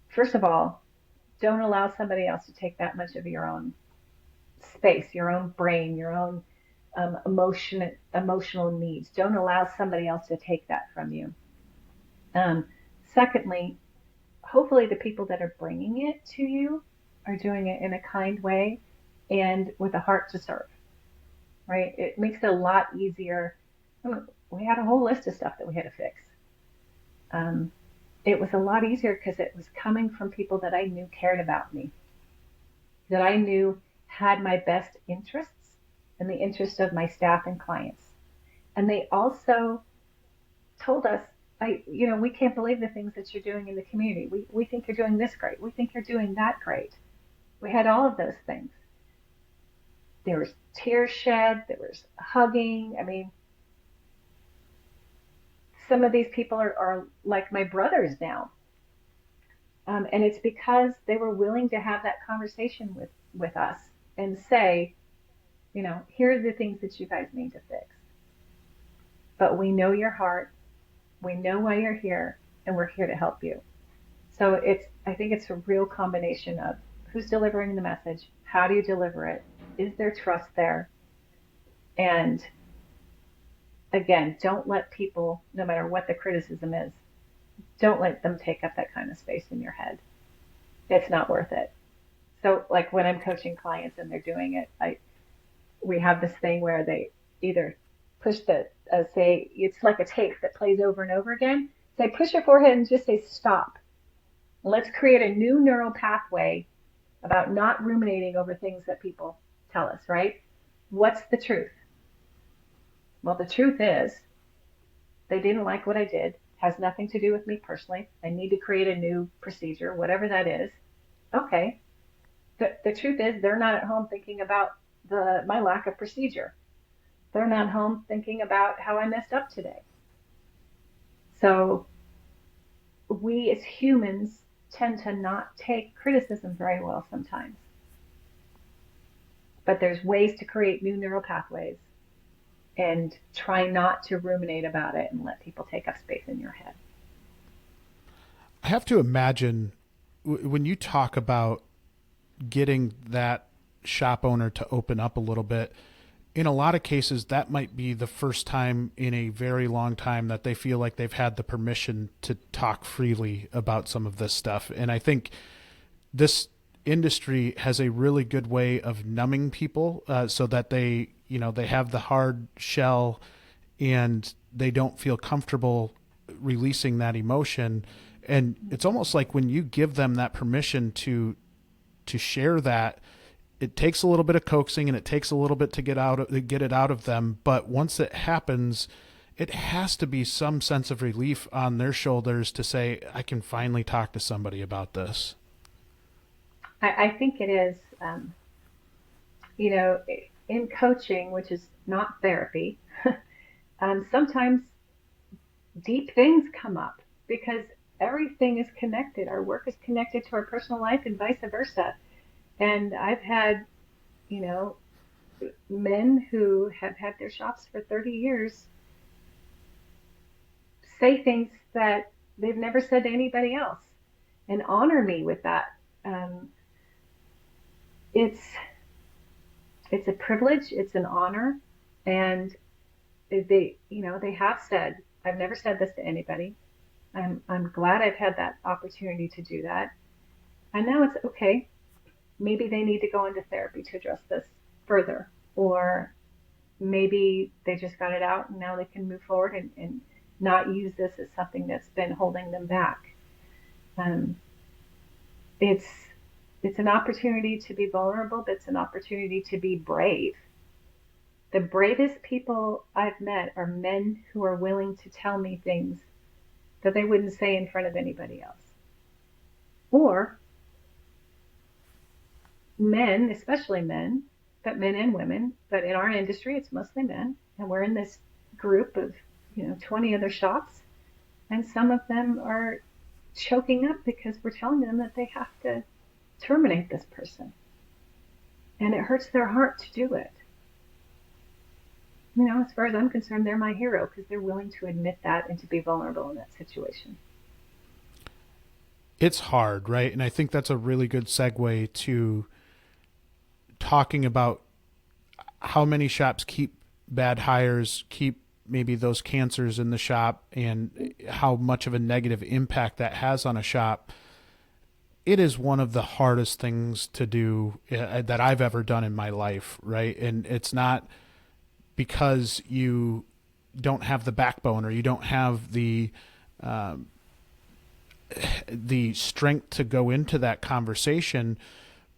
first of all, don't allow somebody else to take that much of your own space, your own brain, your own emotional needs. Don't allow somebody else to take that from you. Um, Secondly, hopefully the people that are bringing it to you are doing it in a kind way and with a heart to serve, right? It makes it a lot easier. I mean, we had a whole list of stuff that we had to fix. Um, it was a lot easier because it was coming from people that I knew cared about me, that I knew had my best interests and the interest of my staff and clients. And they also told us, we can't believe the things that you're doing in the community. We think you're doing this great. We think you're doing that great. We had all of those things. There was tears shed. There was hugging. I mean, some of these people are like my brothers now. And it's because they were willing to have that conversation with us and say, here are the things that you guys need to fix. But we know your heart. We know why you're here, and we're here to help you. So I think it's a real combination of who's delivering the message, how do you deliver it, is there trust there, and again, don't let people, no matter what the criticism is, don't let them take up that kind of space in your head. It's not worth it. So, like when I'm coaching clients and they're doing it, we have this thing where they either push say it's like a tape that plays over and over again. Say push your forehead and just say stop. Let's create a new neural pathway about not ruminating over things that people tell us, right? What's the truth? Well, the truth is they didn't like what I did. Has nothing to do with me personally. I need to create a new procedure, whatever that is. Okay. The truth is they're not at home thinking about my lack of procedure. They're not home thinking about how I messed up today. So we as humans tend to not take criticism very well sometimes. But there's ways to create new neural pathways and try not to ruminate about it and let people take up space in your head. I have to imagine when you talk about getting that shop owner to open up a little bit, in a lot of cases, that might be the first time in a very long time that they feel like they've had the permission to talk freely about some of this stuff. And I think this industry has a really good way of numbing people so that they have the hard shell and they don't feel comfortable releasing that emotion. And it's almost like when you give them that permission to share that, it takes a little bit of coaxing and it takes a little bit to get it out of them. But once it happens, it has to be some sense of relief on their shoulders to say, I can finally talk to somebody about this. I think it is, you know, in coaching, which is not therapy, sometimes deep things come up because everything is connected. Our work is connected to our personal life and vice versa. And I've had, you know, men who have had their shops for 30 years say things that they've never said to anybody else and honor me with that. Um, it's it's a privilege, it's an honor, and they have said, I've never said this to anybody. I'm glad I've had that opportunity to do that. And now it's okay. Maybe they need to go into therapy to address this further, or maybe they just got it out and now they can move forward and not use this as something that's been holding them back. Um, it's it's an opportunity to be vulnerable, but it's an opportunity to be brave. The bravest people I've met are men who are willing to tell me things that they wouldn't say in front of anybody else. Or men, especially men, but men and women, but in our industry it's mostly men, and we're in this group of 20 other shops, and some of them are choking up because we're telling them that they have to terminate this person, and it hurts their heart to do it. As far as I'm concerned, they're my hero because they're willing to admit that and to be vulnerable in that situation. It's hard, right? And I think that's a really good segue to talking about how many shops keep bad hires, keep maybe those cancers in the shop, and how much of a negative impact that has on a shop. It is one of the hardest things to do that I've ever done in my life, right? And it's not because you don't have the backbone or you don't have the strength to go into that conversation,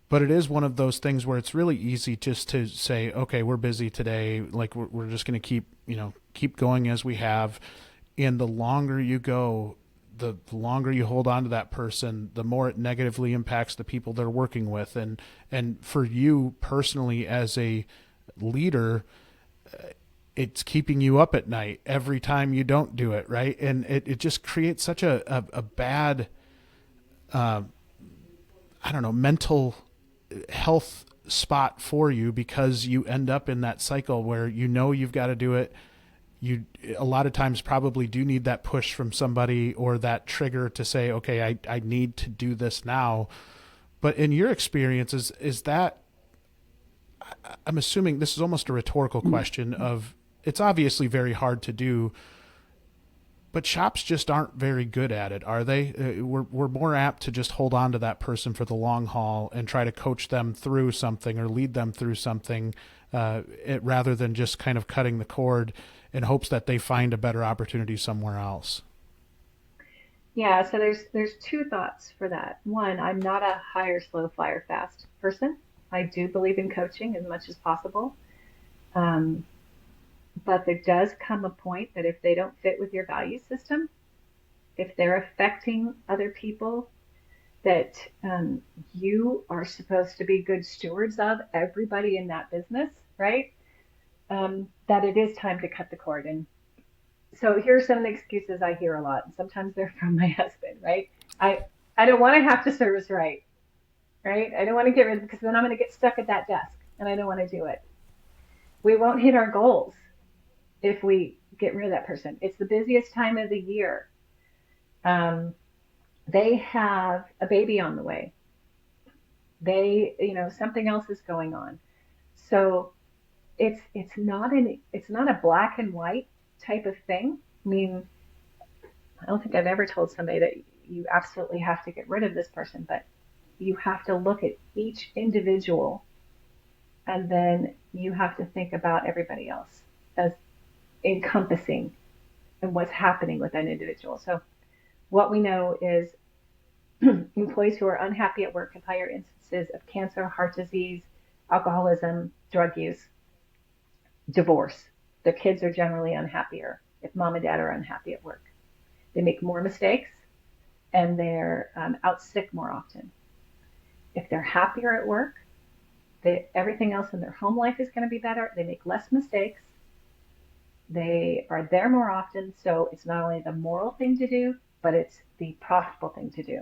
but it is one of those things where it's really easy just to say, okay, we're busy today. Like we're just going to keep going as we have. And the longer you go, the longer you hold on to that person, the more it negatively impacts the people they're working with. And for you personally as a leader, it's keeping you up at night every time you don't do it, right? And it just creates such a bad, mental health spot for you, because you end up in that cycle where you've got to do it. You a lot of times probably do need that push from somebody or that trigger to say, okay, I need to do this now. But in your experience, is that, I'm assuming this is almost a rhetorical question of, it's obviously very hard to do, but shops just aren't very good at it, are they? We're more apt to just hold on to that person for the long haul and try to coach them through something or lead them through something, rather than just kind of cutting the cord in hopes that they find a better opportunity somewhere else. Yeah, so there's two thoughts for that. One, I'm not a hire slow, fire fast person. I do believe in coaching as much as possible. Um, but there does come a point that if they don't fit with your value system, if they're affecting other people that you are supposed to be good stewards of, everybody in that business, right? That it is time to cut the cord. And so here's some of the excuses I hear a lot, and sometimes they're from my husband, right? I I don't want to have to service right? I don't want to get rid of, because then I'm going to get stuck at that desk, and I don't want to do it. We won't hit our goals if we get rid of that person. It's the busiest time of the year. Um, they have a baby on the way. Something else is going on. So it's not a black and white type of thing. I mean, I don't think I've ever told somebody that you absolutely have to get rid of this person, but you have to look at each individual, and then you have to think about everybody else as encompassing and what's happening with that individual. So what we know is employees who are unhappy at work have higher instances of cancer, heart disease, alcoholism, drug use, divorce. Their kids are generally unhappier if mom and dad are unhappy at work. They make more mistakes, and they're out sick more often. If they're happier at work, everything else in their home life is going to be better. They make less mistakes. They are there more often. So it's not only the moral thing to do, but it's the profitable thing to do,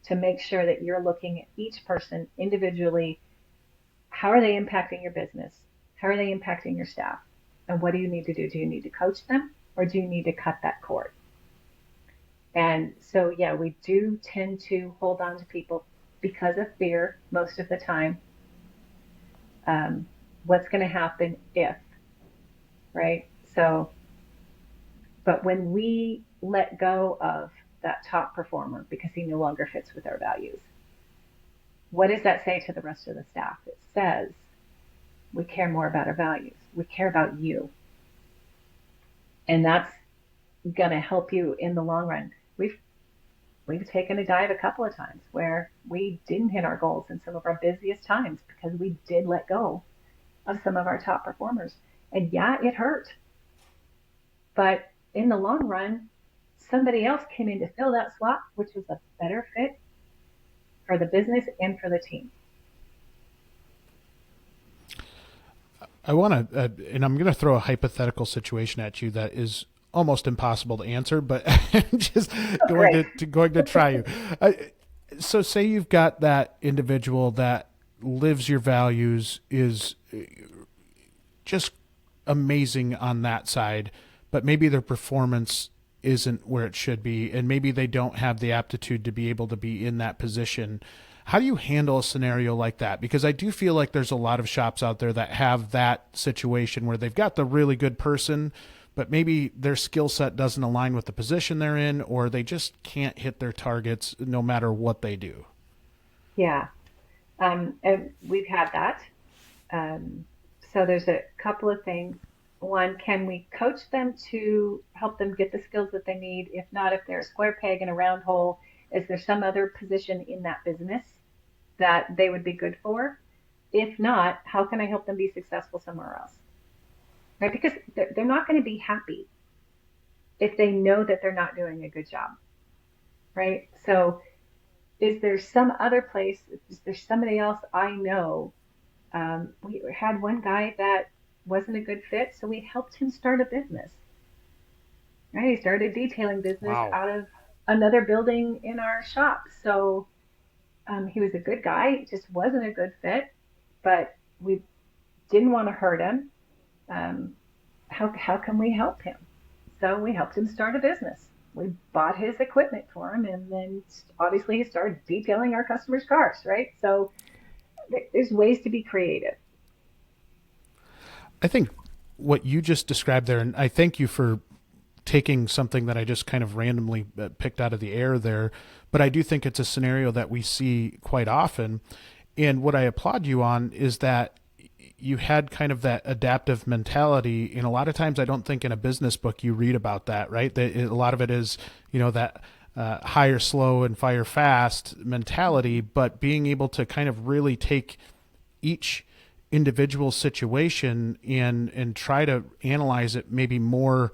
to make sure that you're looking at each person individually. How are they impacting your business? How are they impacting your staff? And what do you need to do? Do you need to coach them, or do you need to cut that cord? And so, yeah, we do tend to hold on to people because of fear most of the time. What's going to happen if, right? So, but when we let go of that top performer because he no longer fits with our values, what does that say to the rest of the staff? It says we care more about our values. We care about you. And that's going to help you in the long run. We've taken a dive a couple of times where we didn't hit our goals in some of our busiest times because we did let go of some of our top performers. And yeah, it hurt. But in the long run, somebody else came in to fill that slot, which was a better fit for the business and for the team. I want to, and I'm going to throw a hypothetical situation at you that is almost impossible to answer, but I'm just going to try you. So say you've got that individual that lives your values, is just amazing on that side, but maybe their performance isn't where it should be, and maybe they don't have the aptitude to be able to be in that position. How do you handle a scenario like that? Because I do feel like there's a lot of shops out there that have that situation where they've got the really good person, but maybe their skill set doesn't align with the position they're in, or they just can't hit their targets no matter what they do. Yeah. And we've had that. Um, so there's a couple of things. One, can we coach them to help them get the skills that they need? If not, if they're a square peg in a round hole, is there some other position in that business that they would be good for? If not, how can I help them be successful somewhere else? Right? Because they're not going to be happy if they know that they're not doing a good job. Right? So is there some other place? Is there somebody else I know? We had one guy that wasn't a good fit, so we helped him start a business. Right? He started a detailing business Wow. out of another building in our shop. So he was a good guy, just wasn't a good fit, but we didn't want to hurt him. Um, how can we help him? So we helped him start a business. We bought his equipment for him, and then obviously he started detailing our customers' cars, right? So there's ways to be creative. I think what you just described there, and I thank you for taking something that I just kind of randomly picked out of the air there, but I do think it's a scenario that we see quite often. And what I applaud you on is that you had kind of that adaptive mentality. And a lot of times I don't think in a business book you read about that, right? A lot of it is, that hire slow and fire fast mentality, but being able to kind of really take each individual situation and try to analyze it maybe more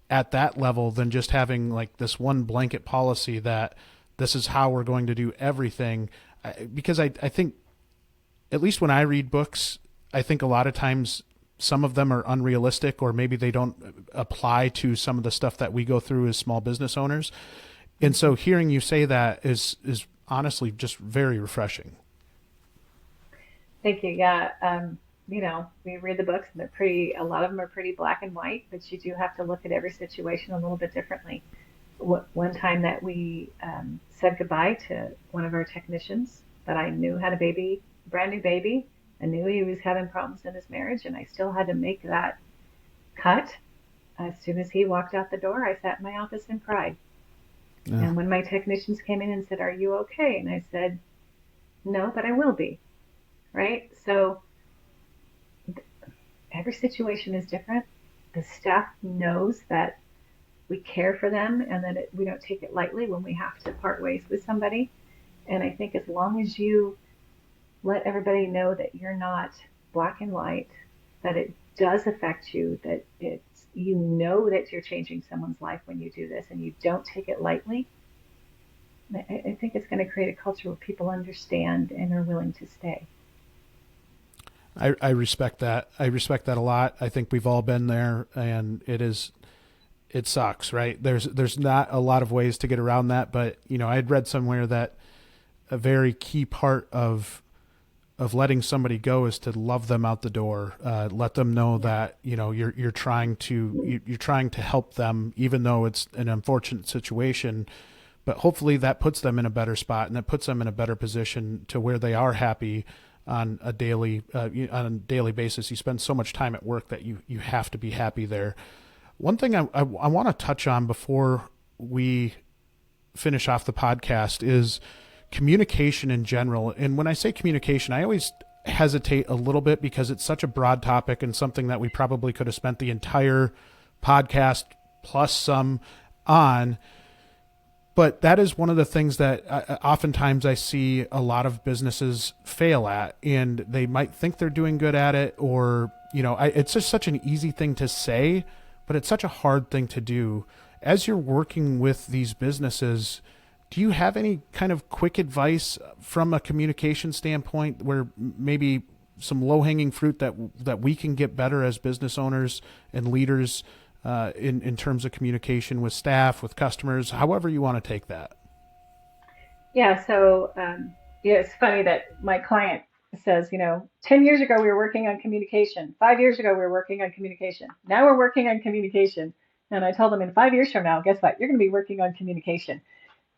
at that level than just having like this one blanket policy that this is how we're going to do everything. Because I think, at least when I read books, I think a lot of times some of them are unrealistic, or maybe they don't apply to some of the stuff that we go through as small business owners. And so hearing you say that is honestly just very refreshing. Thank you. Yeah. We read the books and a lot of them are pretty black and white, but you do have to look at every situation a little bit differently. One time that we said goodbye to one of our technicians that I knew had a baby, brand new baby. I knew he was having problems in his marriage, and I still had to make that cut. As soon as he walked out the door, I sat in my office and cried. Yeah. And when my technicians came in and said, "Are you okay?" And I said, "No, but I will be." Right? So every situation is different. The staff knows that we care for them and that we don't take it lightly when we have to part ways with somebody. And I think as long as you let everybody know that you're not black and white, that it does affect you, that you know that you're changing someone's life when you do this, and you don't take it lightly, I think it's going to create a culture where people understand and are willing to stay. I respect that. I respect that a lot. I think we've all been there, and it sucks, right? There's not a lot of ways to get around that, but I had read somewhere that a very key part of letting somebody go is to love them out the door. Let them know that you're trying to help them, even though it's an unfortunate situation. But hopefully that puts them in a better spot, and that puts them in a better position to where they are happy on a daily basis. You spend so much time at work that you have to be happy there. One thing I want to touch on before we finish off the podcast is communication in general. And when I say communication, I always hesitate a little bit because it's such a broad topic and something that we probably could have spent the entire podcast plus some on. But that is one of the things that oftentimes I see a lot of businesses fail at, and they might think they're doing good at it, or, it's just such an easy thing to say, but it's such a hard thing to do. As you're working with these businesses, do you have any kind of quick advice from a communication standpoint where maybe some low-hanging fruit that we can get better as business owners and leaders in terms of communication with staff, with customers, however you want to take that? Yeah, so it's funny that my client says, 10 years ago we were working on communication. 5 years ago we were working on communication. Now we're working on communication. And I told them in 5 years from now, guess what? You're going to be working on communication.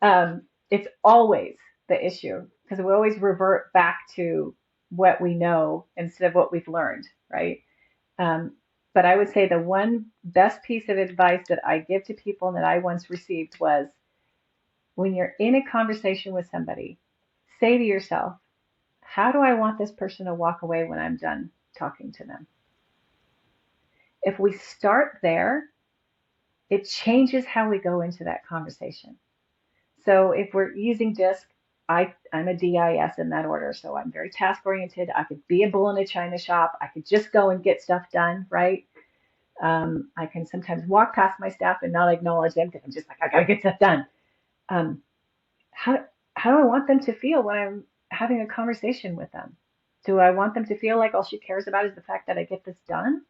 It's always the issue because we always revert back to what we know instead of what we've learned, right? But I would say the one best piece of advice that I give to people and that I once received was when you're in a conversation with somebody, say to yourself, how do I want this person to walk away when I'm done talking to them? If we start there, it changes how we go into that conversation. So if we're using DISC, I'm a DIS in that order. So I'm very task oriented. I could be a bull in a china shop. I could just go and get stuff done, right? I can sometimes walk past my staff and not acknowledge them because I'm just like, I gotta get stuff done. How do I want them to feel when I'm having a conversation with them? Do I want them to feel like all she cares about is the fact that I get this done?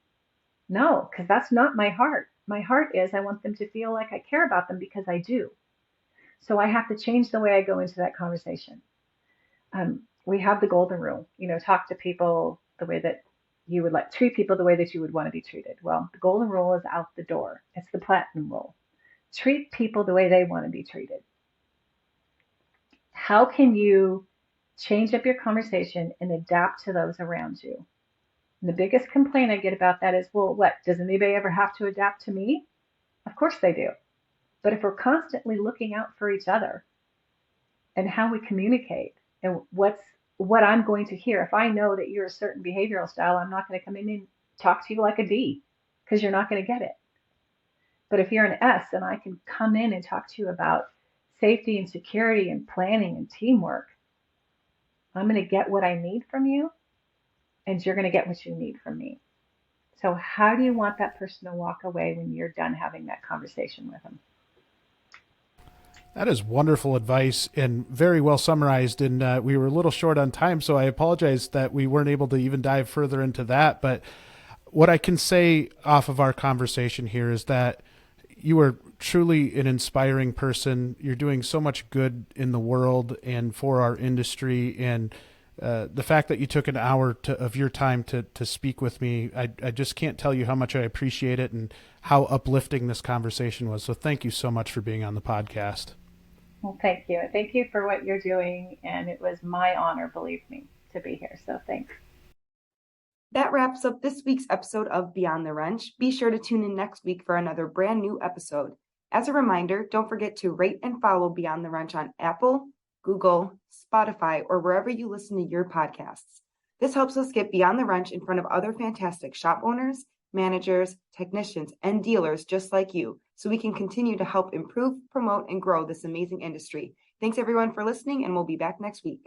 No, because that's not my heart. My heart is I want them to feel like I care about them because I do. So I have to change the way I go into that conversation. We have the golden rule, talk to people the way that you would like, treat people the way that you would want to be treated. Well, the golden rule is out the door. It's the platinum rule. Treat people the way they want to be treated. How can you change up your conversation and adapt to those around you? And the biggest complaint I get about that is, well, what? Does anybody ever have to adapt to me? Of course they do. But if we're constantly looking out for each other and how we communicate and what I'm going to hear, if I know that you're a certain behavioral style, I'm not going to come in and talk to you like a D because you're not going to get it. But if you're an S and I can come in and talk to you about safety and security and planning and teamwork, I'm going to get what I need from you and you're going to get what you need from me. So how do you want that person to walk away when you're done having that conversation with them? That is wonderful advice and very well summarized. And we were a little short on time, so I apologize that we weren't able to even dive further into that. But what I can say off of our conversation here is that you are truly an inspiring person. You're doing so much good in the world and for our industry. And the fact that you took an hour of your time to speak with me, I just can't tell you how much I appreciate it and how uplifting this conversation was. So thank you so much for being on the podcast. Well, thank you. Thank you for what you're doing. And it was my honor, believe me, to be here. So thanks. That wraps up this week's episode of Beyond the Wrench. Be sure to tune in next week for another brand new episode. As a reminder, don't forget to rate and follow Beyond the Wrench on Apple, Google, Spotify, or wherever you listen to your podcasts. This helps us get Beyond the Wrench in front of other fantastic shop owners, managers, technicians, and dealers just like you, so we can continue to help improve, promote, and grow this amazing industry. Thanks everyone for listening, and we'll be back next week.